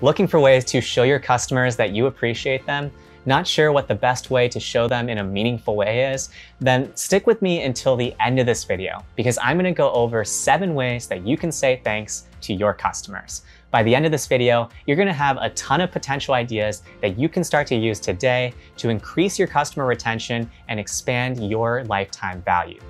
Looking for ways to show your customers that you appreciate them? Not sure what the best way to show them in a meaningful way is? Then stick with me until the end of this video, because I'm gonna go over 7 ways that you can say thanks to your customers. By the end of this video, you're gonna have a ton of potential ideas that you can start to use today to increase your customer retention and expand your lifetime value.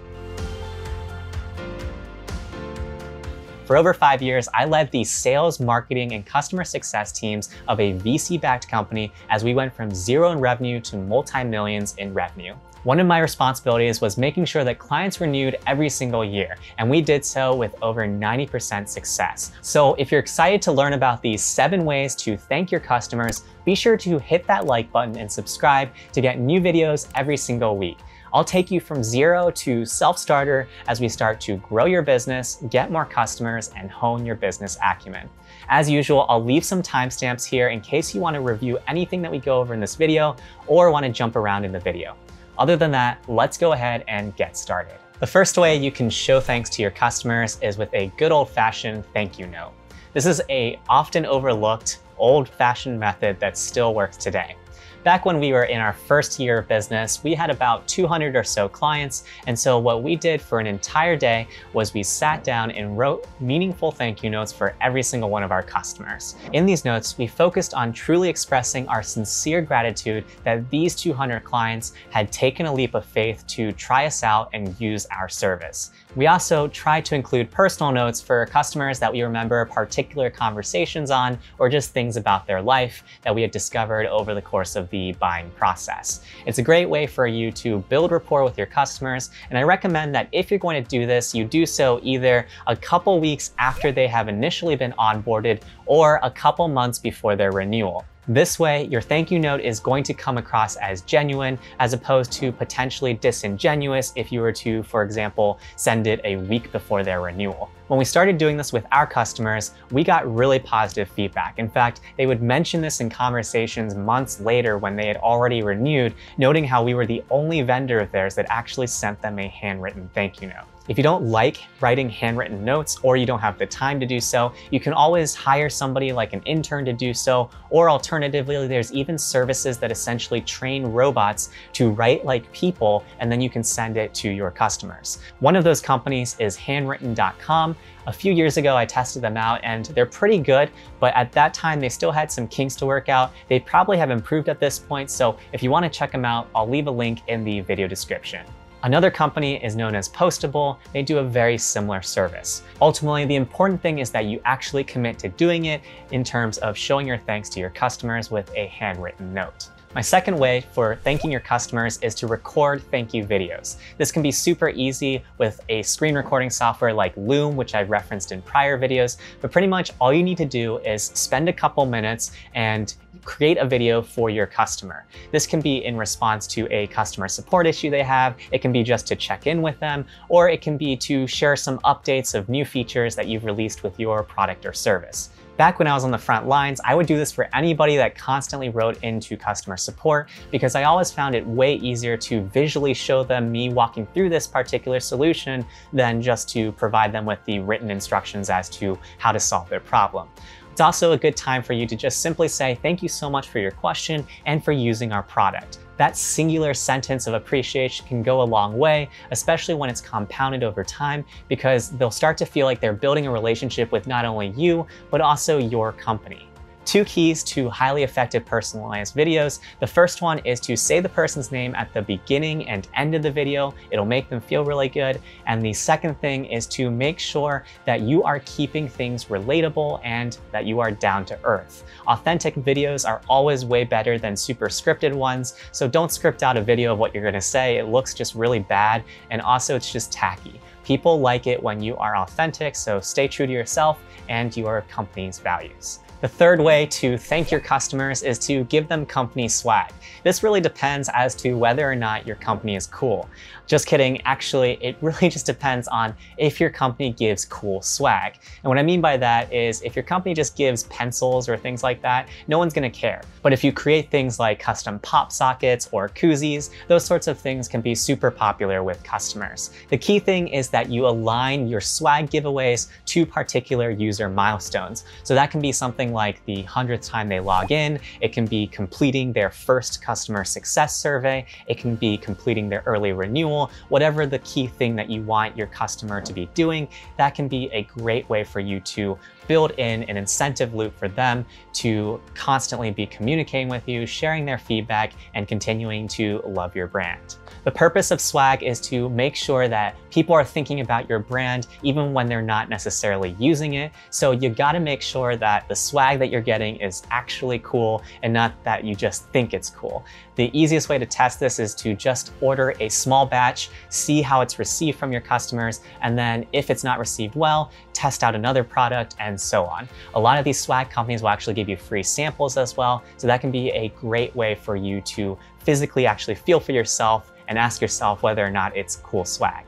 For over 5 years, I led the sales, marketing, and customer success teams of a VC-backed company as we went from 0 in revenue to multi-millions in revenue. One of my responsibilities was making sure that clients renewed every single year, and we did so with over 90% success. So if you're excited to learn about these 7 ways to thank your customers, be sure to hit that like button and subscribe to get new videos every single week. I'll take you from 0 to self-starter as we start to grow your business, get more customers, and hone your business acumen. As usual, I'll leave some timestamps here in case you want to review anything that we go over in this video or want to jump around in the video. Other than that, let's go ahead and get started. The first way you can show thanks to your customers is with a good old-fashioned thank you note. This is an often overlooked, old-fashioned method that still works today. Back when we were in our first year of business, we had about 200 or so clients. And so what we did for an entire day was we sat down and wrote meaningful thank you notes for every single one of our customers. In these notes, we focused on truly expressing our sincere gratitude that these 200 clients had taken a leap of faith to try us out and use our service. We also tried to include personal notes for customers that we remember particular conversations on, or just things about their life that we had discovered over the course of the buying process. It's a great way for you to build rapport with your customers, and I recommend that if you're going to do this, you do so either a couple weeks after they have initially been onboarded or a couple months before their renewal. This way, your thank you note is going to come across as genuine as opposed to potentially disingenuous if you were to, for example, send it a week before their renewal. When we started doing this with our customers, we got really positive feedback. In fact, they would mention this in conversations months later when they had already renewed, noting how we were the only vendor of theirs that actually sent them a handwritten thank you note. If you don't like writing handwritten notes or you don't have the time to do so, you can always hire somebody like an intern to do so, or alternatively, there's even services that essentially train robots to write like people, and then you can send it to your customers. One of those companies is handwritten.com. A few years ago, I tested them out and they're pretty good, but at that time, they still had some kinks to work out. They probably have improved at this point, so if you want to check them out, I'll leave a link in the video description. Another company is known as Postable. They do a very similar service. Ultimately, the important thing is that you actually commit to doing it in terms of showing your thanks to your customers with a handwritten note. My second way for thanking your customers is to record thank you videos. This can be super easy with a screen recording software like Loom, which I've referenced in prior videos, but pretty much all you need to do is spend a couple minutes and create a video for your customer. This can be in response to a customer support issue they have, it can be just to check in with them, or it can be to share some updates of new features that you've released with your product or service. Back when I was on the front lines, I would do this for anybody that constantly wrote into customer support because I always found it way easier to visually show them me walking through this particular solution than just to provide them with the written instructions as to how to solve their problem. It's also a good time for you to just simply say, thank you so much for your question and for using our product. That singular sentence of appreciation can go a long way, especially when it's compounded over time, because they'll start to feel like they're building a relationship with not only you, but also your company. 2 keys to highly effective personalized videos. The first one is to say the person's name at the beginning and end of the video. It'll make them feel really good. And the second thing is to make sure that you are keeping things relatable and that you are down to earth. Authentic videos are always way better than super scripted ones. So don't script out a video of what you're gonna say. It looks just really bad. And also it's just tacky. People like it when you are authentic, so stay true to yourself and your company's values. The third way to thank your customers is to give them company swag. This really depends as to whether or not your company is cool. Just kidding, actually, it really just depends on if your company gives cool swag. And what I mean by that is if your company just gives pencils or things like that, no one's gonna care. But if you create things like custom pop sockets or koozies, those sorts of things can be super popular with customers. The key thing is that you align your swag giveaways to particular user milestones. So that can be something like the 100th time they log in, it can be completing their first customer success survey, it can be completing their early renewal, whatever the key thing that you want your customer to be doing, that can be a great way for you to build in an incentive loop for them to constantly be communicating with you, sharing their feedback, and continuing to love your brand. The purpose of swag is to make sure that people are thinking about your brand even when they're not necessarily using it. So you gotta make sure that the swag that you're getting is actually cool and not that you just think it's cool. The easiest way to test this is to just order a small batch, see how it's received from your customers, and then if it's not received well, test out another product and so on. A lot of these swag companies will actually give you free samples as well, so that can be a great way for you to physically actually feel for yourself and ask yourself whether or not it's cool swag.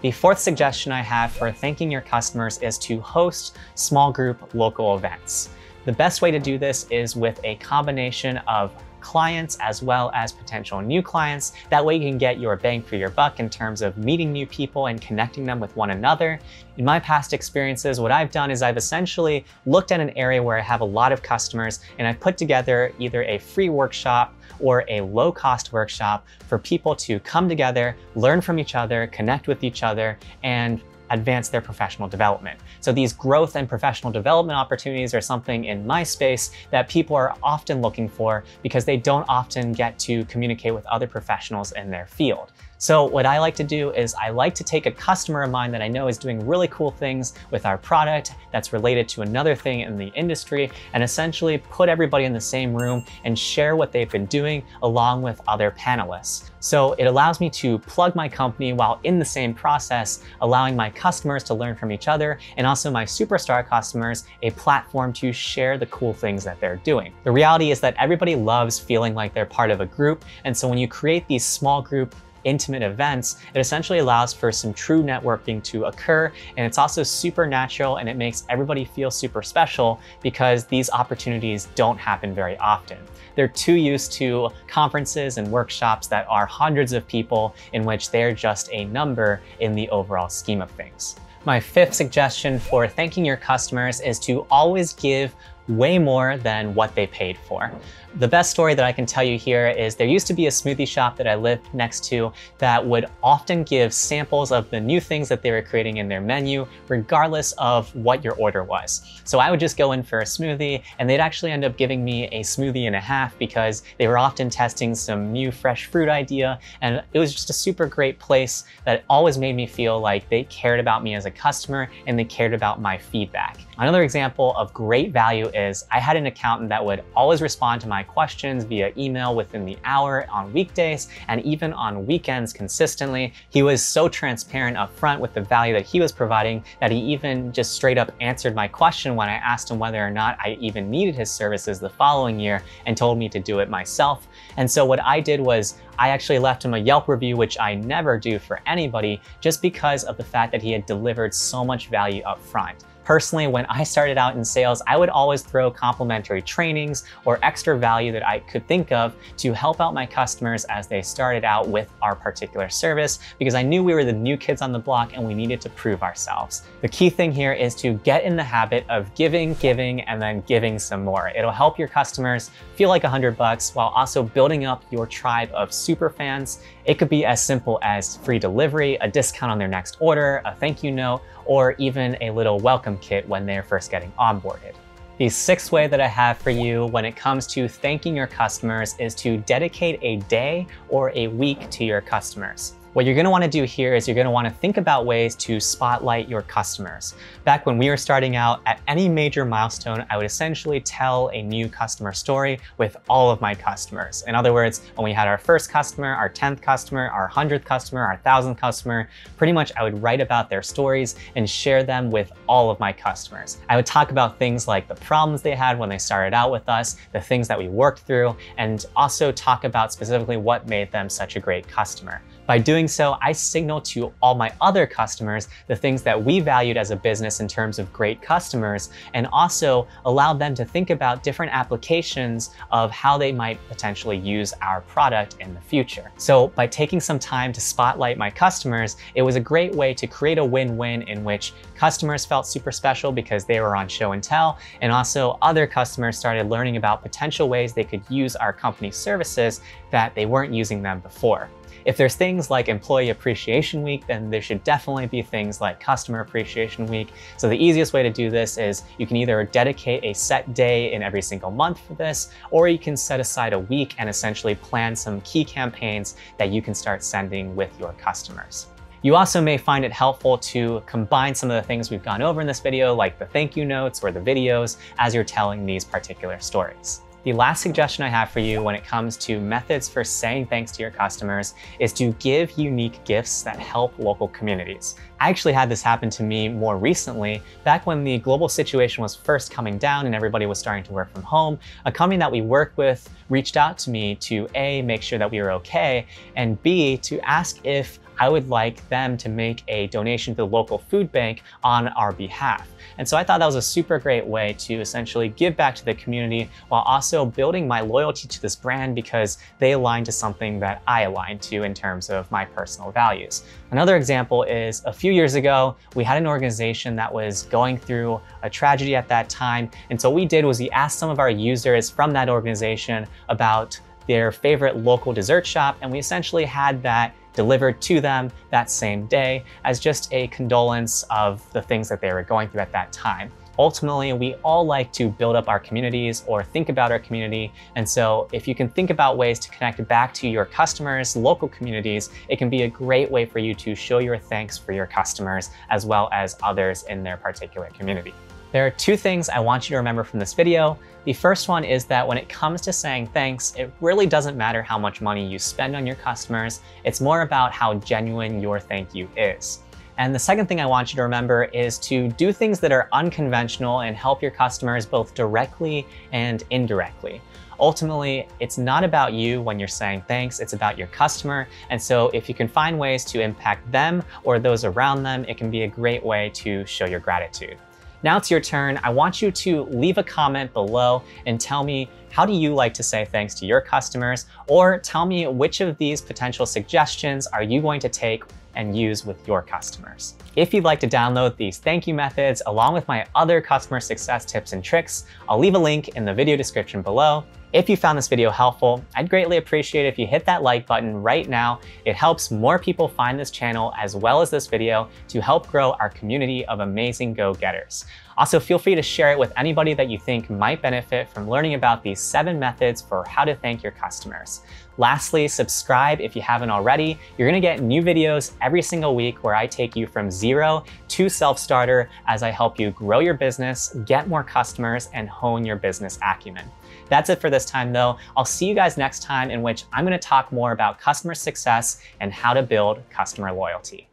The fourth suggestion I have for thanking your customers is to host small group local events. The best way to do this is with a combination of clients as well as potential new clients. That way you can get your bang for your buck in terms of meeting new people and connecting them with one another. In my past experiences, what I've done is I've essentially looked at an area where I have a lot of customers and I've put together either a free workshop or a low-cost workshop for people to come together, learn from each other, connect with each other, and advance their professional development. So these growth and professional development opportunities are something in my space that people are often looking for because they don't often get to communicate with other professionals in their field. So what I like to do is I like to take a customer of mine that I know is doing really cool things with our product that's related to another thing in the industry and essentially put everybody in the same room and share what they've been doing along with other panelists. So it allows me to plug my company while in the same process, allowing my customers to learn from each other and also my superstar customers a platform to share the cool things that they're doing. The reality is that everybody loves feeling like they're part of a group. And so when you create these small group intimate events, it essentially allows for some true networking to occur. And it's also super natural and it makes everybody feel super special because these opportunities don't happen very often. They're too used to conferences and workshops that are hundreds of people in which they're just a number in the overall scheme of things. My fifth suggestion for thanking your customers is to always give way more than what they paid for. The best story that I can tell you here is there used to be a smoothie shop that I lived next to that would often give samples of the new things that they were creating in their menu, regardless of what your order was. So I would just go in for a smoothie and they'd actually end up giving me a smoothie and a half because they were often testing some new fresh fruit idea. And it was just a super great place that always made me feel like they cared about me as a customer and they cared about my feedback. Another example of great value is I had an accountant that would always respond to my questions via email within the hour on weekdays and even on weekends consistently. He was so transparent up front with the value that he was providing that he even just straight up answered my question when I asked him whether or not I even needed his services the following year and told me to do it myself. And so what I did was I actually left him a Yelp review, which I never do for anybody, just because of the fact that he had delivered so much value up front. Personally, when I started out in sales, I would always throw complimentary trainings or extra value that I could think of to help out my customers as they started out with our particular service, because I knew we were the new kids on the block and we needed to prove ourselves. The key thing here is to get in the habit of giving, and then giving some more. It'll help your customers feel like $100 while also building up your tribe of super fans. It could be as simple as free delivery, a discount on their next order, a thank you note, or even a little welcome kit when they're first getting onboarded. The sixth way that I have for you when it comes to thanking your customers is to dedicate a day or a week to your customers. What you're gonna wanna do here is you're gonna wanna think about ways to spotlight your customers. Back when we were starting out, at any major milestone, I would essentially tell a new customer story with all of my customers. In other words, when we had our first customer, our 10th customer, our 100th customer, our 1,000th customer, pretty much I would write about their stories and share them with all of my customers. I would talk about things like the problems they had when they started out with us, the things that we worked through, and also talk about specifically what made them such a great customer. By doing so, I signal to all my other customers the things that we valued as a business in terms of great customers, and also allowed them to think about different applications of how they might potentially use our product in the future. So by taking some time to spotlight my customers, it was a great way to create a win-win in which customers felt super special because they were on show and tell, and also other customers started learning about potential ways they could use our company's services that they weren't using them before. If there's things like Employee Appreciation Week, then there should definitely be things like Customer Appreciation Week. So the easiest way to do this is you can either dedicate a set day in every single month for this, or you can set aside a week and essentially plan some key campaigns that you can start sending with your customers. You also may find it helpful to combine some of the things we've gone over in this video, like the thank you notes or the videos, as you're telling these particular stories. The last suggestion I have for you when it comes to methods for saying thanks to your customers is to give unique gifts that help local communities. I actually had this happen to me more recently, back when the global situation was first coming down and everybody was starting to work from home. A company that we work with reached out to me to A, make sure that we were okay, and B, to ask if I would like them to make a donation to the local food bank on our behalf. And so I thought that was a super great way to essentially give back to the community while also building my loyalty to this brand because they align to something that I align to in terms of my personal values. Another example is a few years ago, we had an organization that was going through a tragedy at that time. And so what we did was we asked some of our users from that organization about their favorite local dessert shop, and we essentially had that delivered to them that same day as just a condolence of the things that they were going through at that time. Ultimately, we all like to build up our communities or think about our community. And so if you can think about ways to connect back to your customers, local communities, it can be a great way for you to show your thanks for your customers as well as others in their particular community. There are two things I want you to remember from this video. The first one is that when it comes to saying thanks, it really doesn't matter how much money you spend on your customers. It's more about how genuine your thank you is. And the second thing I want you to remember is to do things that are unconventional and help your customers both directly and indirectly. Ultimately, it's not about you when you're saying thanks, it's about your customer. And so if you can find ways to impact them or those around them, it can be a great way to show your gratitude. Now it's your turn. I want you to leave a comment below and tell me, how do you like to say thanks to your customers? Or tell me which of these potential suggestions are you going to take and use with your customers. If you'd like to download these thank you methods along with my other customer success tips and tricks, I'll leave a link in the video description below. If you found this video helpful, I'd greatly appreciate it if you hit that like button right now. It helps more people find this channel as well as this video to help grow our community of amazing go-getters. Also, feel free to share it with anybody that you think might benefit from learning about these 7 methods for how to thank your customers. Lastly, subscribe if you haven't already. You're gonna get new videos every single week where I take you from zero to self-starter as I help you grow your business, get more customers, and hone your business acumen. That's it for this time though. I'll see you guys next time, in which I'm gonna talk more about customer success and how to build customer loyalty.